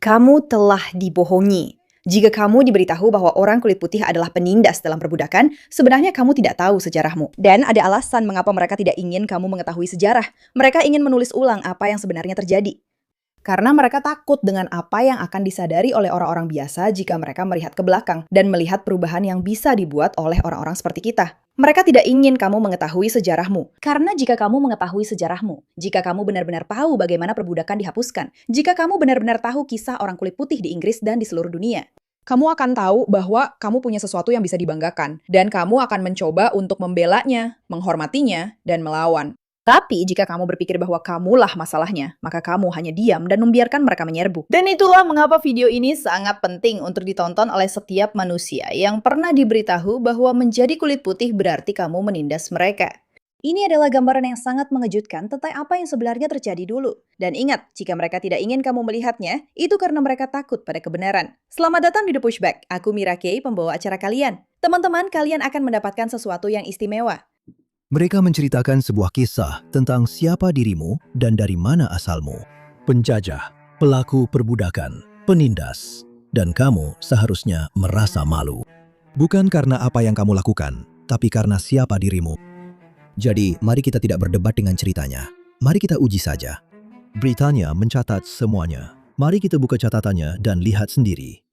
Kamu telah dibohongi. Jika kamu diberitahu bahwa orang kulit putih adalah penindas dalam perbudakan, sebenarnya kamu tidak tahu sejarahmu. Dan ada alasan mengapa mereka tidak ingin kamu mengetahui sejarah. Mereka ingin menulis ulang apa yang sebenarnya terjadi. Karena mereka takut dengan apa yang akan disadari oleh orang-orang biasa jika mereka melihat ke belakang dan melihat perubahan yang bisa dibuat oleh orang-orang seperti kita. Mereka tidak ingin kamu mengetahui sejarahmu. Karena jika kamu mengetahui sejarahmu, jika kamu benar-benar tahu bagaimana perbudakan dihapuskan, jika kamu benar-benar tahu kisah orang kulit putih di Inggris dan di seluruh dunia, kamu akan tahu bahwa kamu punya sesuatu yang bisa dibanggakan. Dan kamu akan mencoba untuk membelanya, menghormatinya, dan melawan. Tapi jika kamu berpikir bahwa kamulah masalahnya, maka kamu hanya diam dan membiarkan mereka menyerbu. Dan itulah mengapa video ini sangat penting untuk ditonton oleh setiap manusia yang pernah diberitahu bahwa menjadi kulit putih berarti kamu menindas mereka. Ini adalah gambaran yang sangat mengejutkan tentang apa yang sebenarnya terjadi dulu. Dan ingat, jika mereka tidak ingin kamu melihatnya, itu karena mereka takut pada kebenaran. Selamat datang di The Pushback. Aku Mira Kay, pembawa acara kalian. Teman-teman, kalian akan mendapatkan sesuatu yang istimewa. Mereka menceritakan sebuah kisah tentang siapa dirimu dan dari mana asalmu. Penjajah, pelaku perbudakan, penindas, dan kamu seharusnya merasa malu. Bukan karena apa yang kamu lakukan, tapi karena siapa dirimu. Jadi, mari kita tidak berdebat dengan ceritanya. Mari kita uji saja. Britania mencatat semuanya. Mari kita buka catatannya dan lihat sendiri.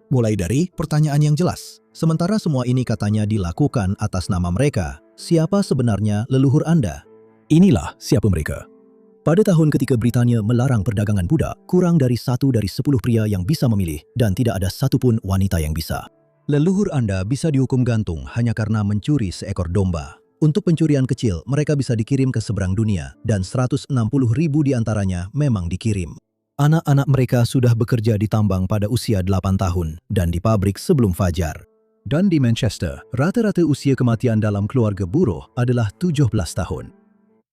Mulai dari pertanyaan yang jelas. Sementara semua ini katanya dilakukan atas nama mereka, siapa sebenarnya leluhur Anda? Inilah siapa mereka. Pada tahun ketika Britania melarang perdagangan budak, kurang dari 1 dari 10 pria yang bisa memilih dan tidak ada satupun wanita yang bisa. Leluhur Anda bisa dihukum gantung hanya karena mencuri seekor domba. Untuk pencurian kecil, mereka bisa dikirim ke seberang dunia dan 160.000 diantaranya memang dikirim. Anak-anak mereka sudah bekerja di tambang pada usia 8 tahun dan di pabrik sebelum fajar. Dan di Manchester, rata-rata usia kematian dalam keluarga buruh adalah 17 tahun.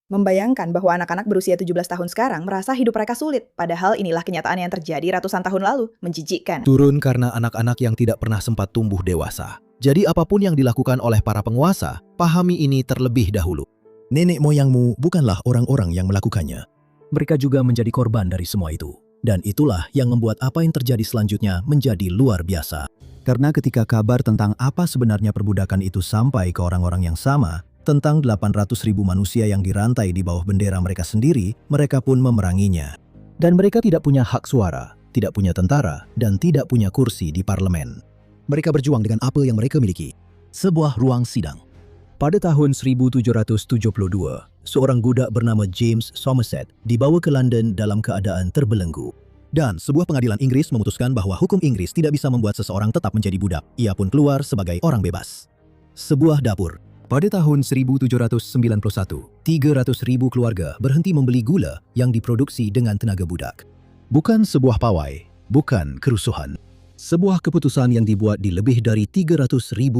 Membayangkan bahwa anak-anak berusia 17 tahun sekarang merasa hidup mereka sulit, padahal inilah kenyataan yang terjadi ratusan tahun lalu, menjijikkan. Turun karena anak-anak yang tidak pernah sempat tumbuh dewasa. Jadi apapun yang dilakukan oleh para penguasa, pahami ini terlebih dahulu. Nenek moyangmu bukanlah orang-orang yang melakukannya. Mereka juga menjadi korban dari semua itu. Dan itulah yang membuat apa yang terjadi selanjutnya menjadi luar biasa. Karena ketika kabar tentang apa sebenarnya perbudakan itu sampai ke orang-orang yang sama, tentang 800.000 manusia yang dirantai di bawah bendera mereka sendiri, mereka pun memeranginya. Dan mereka tidak punya hak suara, tidak punya tentara, dan tidak punya kursi di parlemen. Mereka berjuang dengan apa yang mereka miliki. Sebuah ruang sidang. Pada tahun 1772, seorang budak bernama James Somerset dibawa ke London dalam keadaan terbelenggu. Dan sebuah pengadilan Inggris memutuskan bahwa hukum Inggris tidak bisa membuat seseorang tetap menjadi budak. Ia pun keluar sebagai orang bebas. Sebuah dapur. Pada tahun 1791, 300.000 keluarga berhenti membeli gula yang diproduksi dengan tenaga budak. Bukan sebuah pawai, bukan kerusuhan. Sebuah keputusan yang dibuat di lebih dari 300.000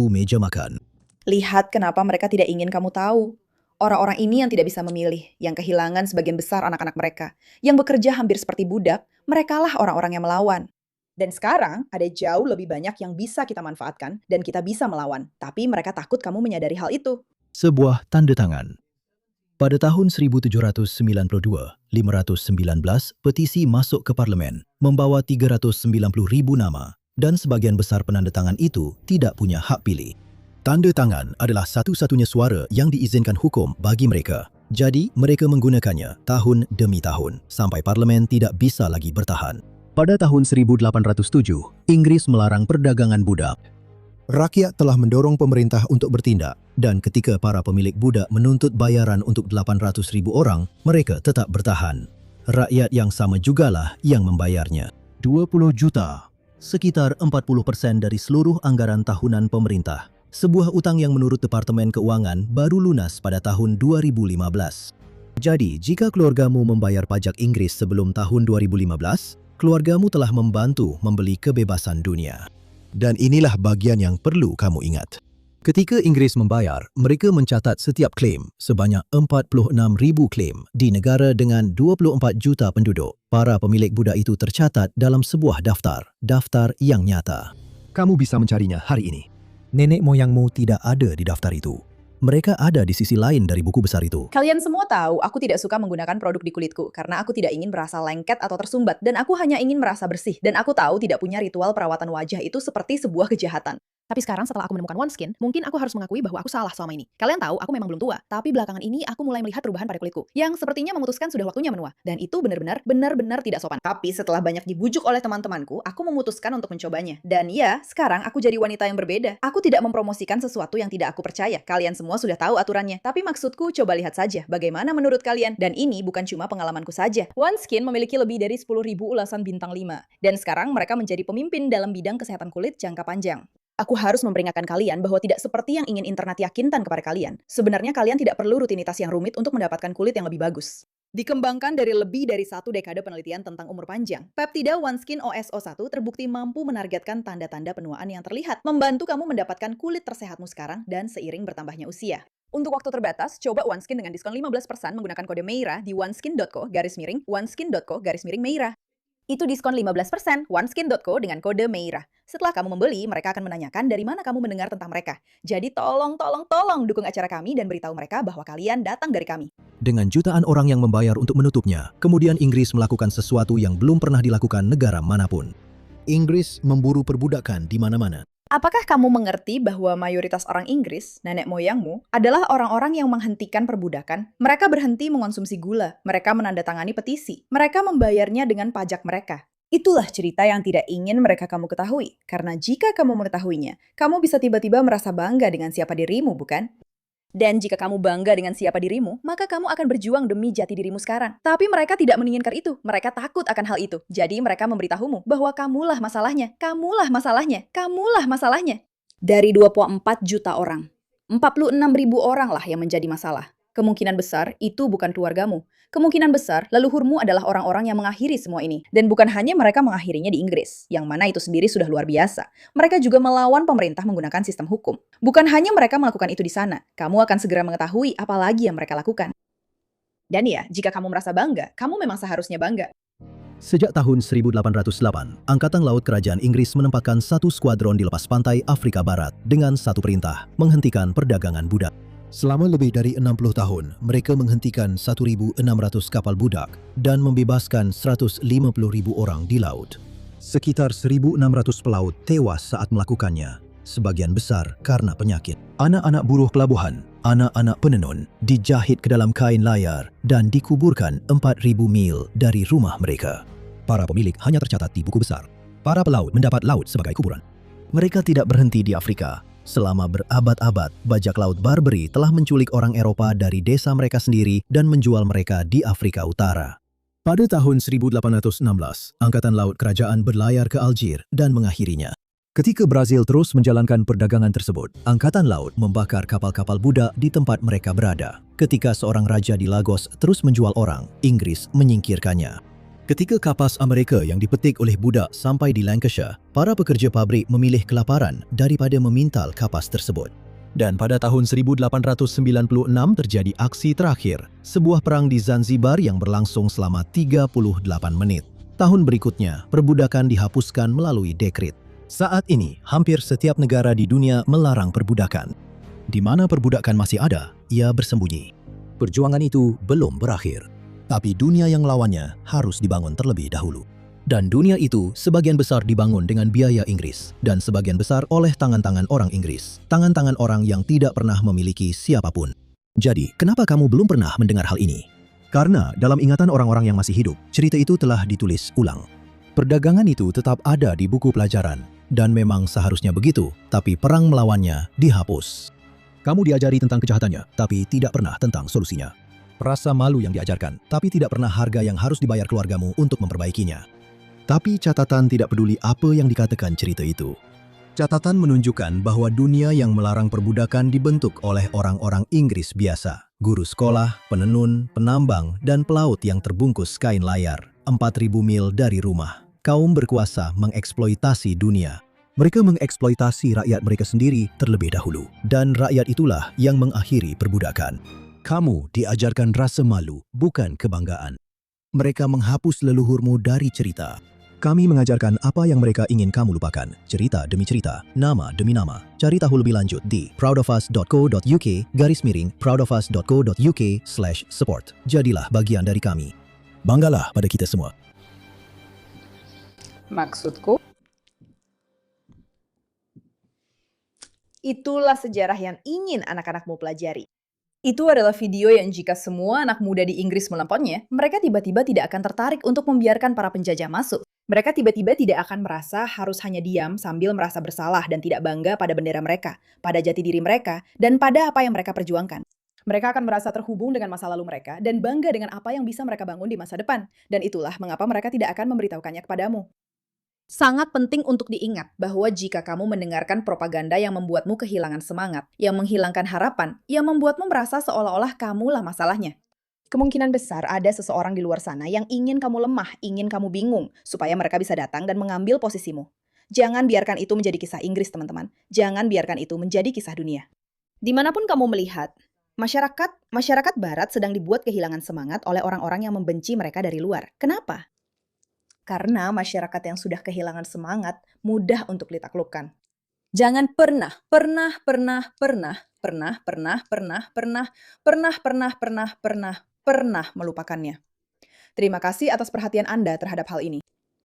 meja makan. Lihat kenapa mereka tidak ingin kamu tahu. Orang-orang ini yang tidak bisa memilih, yang kehilangan sebagian besar anak-anak mereka, yang bekerja hampir seperti budak, merekalah orang-orang yang melawan. Dan sekarang ada jauh lebih banyak yang bisa kita manfaatkan dan kita bisa melawan. Tapi mereka takut kamu menyadari hal itu. Sebuah tanda tangan. Pada tahun 1792, 519 petisi masuk ke parlemen, membawa 390.000 nama, dan sebagian besar penandatangan itu tidak punya hak pilih. Tanda tangan adalah satu-satunya suara yang diizinkan hukum bagi mereka. Jadi, mereka menggunakannya tahun demi tahun, sampai parlemen tidak bisa lagi bertahan. Pada tahun 1807, Inggris melarang perdagangan budak. Rakyat telah mendorong pemerintah untuk bertindak, dan ketika para pemilik budak menuntut bayaran untuk 800.000 orang, mereka tetap bertahan. Rakyat yang sama jugalah yang membayarnya. 20 juta, sekitar 40% dari seluruh anggaran tahunan pemerintah. Sebuah utang yang menurut Departemen Keuangan baru lunas pada tahun 2015. Jadi, jika keluargamu membayar pajak Inggris sebelum tahun 2015, keluargamu telah membantu membeli kebebasan dunia. Dan inilah bagian yang perlu kamu ingat. Ketika Inggris membayar, mereka mencatat setiap klaim sebanyak 46.000 klaim di negara dengan 24 juta penduduk. Para pemilik budak itu tercatat dalam sebuah daftar yang nyata. Kamu bisa mencarinya hari ini. Nenek moyangmu tidak ada di daftar itu. Mereka ada di sisi lain dari buku besar itu. Kalian semua tahu, aku tidak suka menggunakan produk di kulitku karena aku tidak ingin merasa lengket atau tersumbat dan aku hanya ingin merasa bersih. Dan aku tahu tidak punya ritual perawatan wajah itu seperti sebuah kejahatan. Tapi sekarang setelah aku menemukan OneSkin, mungkin aku harus mengakui bahwa aku salah selama ini. Kalian tahu, aku memang belum tua, tapi belakangan ini aku mulai melihat perubahan pada kulitku, yang sepertinya memutuskan sudah waktunya menua. Dan itu benar-benar tidak sopan. Tapi setelah banyak dibujuk oleh teman-temanku, aku memutuskan untuk mencobanya. Dan ya, sekarang aku jadi wanita yang berbeda. Aku tidak mempromosikan sesuatu yang tidak aku percaya. Kalian semua sudah tahu aturannya. Tapi maksudku, coba lihat saja bagaimana menurut kalian. Dan ini bukan cuma pengalamanku saja. OneSkin memiliki lebih dari 10.000 ulasan bintang 5. Dan sekarang mereka menjadi pemimpin dalam bidang kesehatan kulit jangka panjang. Aku harus memperingatkan kalian bahwa tidak seperti yang ingin internet yakinkan kepada kalian. Sebenarnya kalian tidak perlu rutinitas yang rumit untuk mendapatkan kulit yang lebih bagus. Dikembangkan dari lebih dari 1 dekade penelitian tentang umur panjang, peptida OneSkin OSO1 terbukti mampu menargetkan tanda-tanda penuaan yang terlihat, membantu kamu mendapatkan kulit tersehatmu sekarang dan seiring bertambahnya usia. Untuk waktu terbatas, coba OneSkin dengan diskon 15% menggunakan kode MEIRA di oneskin.co/meira. Itu diskon 15% oneskin.co dengan kode MEIRA. Setelah kamu membeli, mereka akan menanyakan dari mana kamu mendengar tentang mereka. Jadi tolong dukung acara kami dan beritahu mereka bahwa kalian datang dari kami. Dengan jutaan orang yang membayar untuk menutupnya, kemudian Inggris melakukan sesuatu yang belum pernah dilakukan negara manapun. Inggris memburu perbudakan di mana-mana. Apakah kamu mengerti bahwa mayoritas orang Inggris, nenek moyangmu, adalah orang-orang yang menghentikan perbudakan? Mereka berhenti mengonsumsi gula, mereka menandatangani petisi, mereka membayarnya dengan pajak mereka. Itulah cerita yang tidak ingin mereka kamu ketahui, karena jika kamu mengetahuinya, kamu bisa tiba-tiba merasa bangga dengan siapa dirimu, bukan? Dan jika kamu bangga dengan siapa dirimu, maka kamu akan berjuang demi jati dirimu sekarang. Tapi mereka tidak menginginkan itu. Mereka takut akan hal itu. Jadi mereka memberitahumu bahwa kamulah masalahnya, kamulah masalahnya, kamulah masalahnya. Dari 24 juta orang, 46.000 orang lah yang menjadi masalah. Kemungkinan besar itu bukan keluargamu. Kemungkinan besar leluhurmu adalah orang-orang yang mengakhiri semua ini. Dan bukan hanya mereka mengakhirinya di Inggris, yang mana itu sendiri sudah luar biasa. Mereka juga melawan pemerintah menggunakan sistem hukum. Bukan hanya mereka melakukan itu di sana, kamu akan segera mengetahui apa lagi yang mereka lakukan. Dan ya, jika kamu merasa bangga, kamu memang seharusnya bangga. Sejak tahun 1808, Angkatan Laut Kerajaan Inggris menempatkan satu skuadron di lepas pantai Afrika Barat dengan satu perintah, menghentikan perdagangan budak. Selama lebih dari 60 tahun, mereka menghentikan 1.600 kapal budak dan membebaskan 150.000 orang di laut. Sekitar 1.600 pelaut tewas saat melakukannya, sebagian besar karena penyakit. Anak-anak buruh pelabuhan, anak-anak penenun, dijahit ke dalam kain layar dan dikuburkan 4.000 mil dari rumah mereka. Para pemilik hanya tercatat di buku besar. Para pelaut mendapat laut sebagai kuburan. Mereka tidak berhenti di Afrika. Selama berabad-abad, bajak laut Barbary telah menculik orang Eropa dari desa mereka sendiri dan menjual mereka di Afrika Utara. Pada tahun 1816, Angkatan Laut Kerajaan berlayar ke Algier dan mengakhirinya. Ketika Brazil terus menjalankan perdagangan tersebut, Angkatan Laut membakar kapal-kapal budak di tempat mereka berada. Ketika seorang raja di Lagos terus menjual orang, Inggris menyingkirkannya. Ketika kapas Amerika yang dipetik oleh budak sampai di Lancashire, para pekerja pabrik memilih kelaparan daripada memintal kapas tersebut. Dan pada tahun 1896 terjadi aksi terakhir, sebuah perang di Zanzibar yang berlangsung selama 38 menit. Tahun berikutnya, perbudakan dihapuskan melalui dekret. Saat ini, hampir setiap negara di dunia melarang perbudakan. Di mana perbudakan masih ada, ia bersembunyi. Perjuangan itu belum berakhir. Tapi dunia yang melawannya harus dibangun terlebih dahulu. Dan dunia itu sebagian besar dibangun dengan biaya Inggris dan sebagian besar oleh tangan-tangan orang Inggris. Tangan-tangan orang yang tidak pernah memiliki siapapun. Jadi, kenapa kamu belum pernah mendengar hal ini? Karena dalam ingatan orang-orang yang masih hidup, cerita itu telah ditulis ulang. Perdagangan itu tetap ada di buku pelajaran dan memang seharusnya begitu, tapi perang melawannya dihapus. Kamu diajari tentang kejahatannya, tapi tidak pernah tentang solusinya. Rasa malu yang diajarkan, tapi tidak pernah harga yang harus dibayar keluargamu untuk memperbaikinya. Tapi catatan tidak peduli apa yang dikatakan cerita itu. Catatan menunjukkan bahwa dunia yang melarang perbudakan dibentuk oleh orang-orang Inggris biasa. Guru sekolah, penenun, penambang, dan pelaut yang terbungkus kain layar. 4.000 mil dari rumah. Kaum berkuasa mengeksploitasi dunia. Mereka mengeksploitasi rakyat mereka sendiri terlebih dahulu. Dan rakyat itulah yang mengakhiri perbudakan. Kamu diajarkan rasa malu, bukan kebanggaan. Mereka menghapus leluhurmu dari cerita. Kami mengajarkan apa yang mereka ingin kamu lupakan, cerita demi cerita, nama demi nama. Cari tahu lebih lanjut di proudofus.co.uk/proudofus.co.uk/support. Jadilah bagian dari kami. Banggalah pada kita semua. Maksudku, itulah sejarah yang ingin anak-anakmu pelajari. Itu adalah video yang jika semua anak muda di Inggris menontonnya, mereka tiba-tiba tidak akan tertarik untuk membiarkan para penjajah masuk. Mereka tiba-tiba tidak akan merasa harus hanya diam sambil merasa bersalah dan tidak bangga pada bendera mereka, pada jati diri mereka, dan pada apa yang mereka perjuangkan. Mereka akan merasa terhubung dengan masa lalu mereka dan bangga dengan apa yang bisa mereka bangun di masa depan. Dan itulah mengapa mereka tidak akan memberitahukannya kepadamu. Sangat penting untuk diingat bahwa jika kamu mendengarkan propaganda yang membuatmu kehilangan semangat, yang menghilangkan harapan, yang membuatmu merasa seolah-olah kamulah masalahnya. Kemungkinan besar ada seseorang di luar sana yang ingin kamu lemah, ingin kamu bingung, supaya mereka bisa datang dan mengambil posisimu. Jangan biarkan itu menjadi kisah Inggris, teman-teman. Jangan biarkan itu menjadi kisah dunia. Dimanapun kamu melihat, masyarakat Barat sedang dibuat kehilangan semangat oleh orang-orang yang membenci mereka dari luar. Kenapa? Karena masyarakat yang sudah kehilangan semangat mudah untuk ditaklukkan. Jangan pernah melupakannya. Terima kasih atas perhatian Anda terhadap hal ini.